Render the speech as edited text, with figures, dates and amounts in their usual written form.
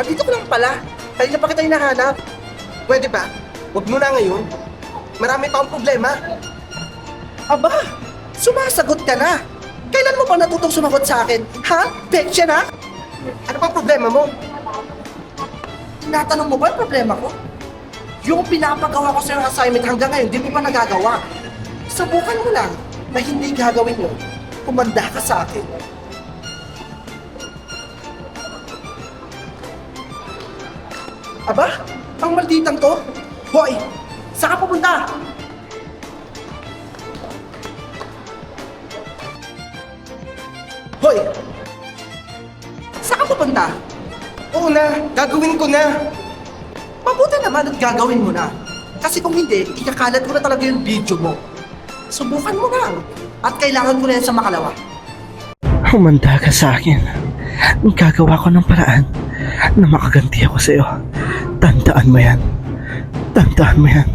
andito ko lang pala. Kanina pa kita hinahanap. Pwede ba? Huwag mo na ngayon. Marami pa akong problema. Aba, sumasagot ka na. Kailan mo pa natutong sumagot sa akin? Ha? Peksya na? Ano pang problema mo? Tinatanong mo ba ang problema ko? Yung pinapagawa ko sa yung assignment hanggang ngayon, di mo pa nagagawa. Subukan mo lang na hindi gagawin yun. Kumanda ka sa akin. Aba, ang malditang to? Hoy, saan ka pupunta? Hoy, saan ka pupunta? Oo na, gagawin ko na. Mabuti naman at gagawin mo na. Kasi kung hindi, ikakalat ko na talaga yung video mo. Subukan mo lang. At kailangan ko na yan sa makalawa. Humanda ka sa akin. Gagawa ko ng paraan na makaganti ako sa iyo. Tandaan mo yan. Tandaan mo yan.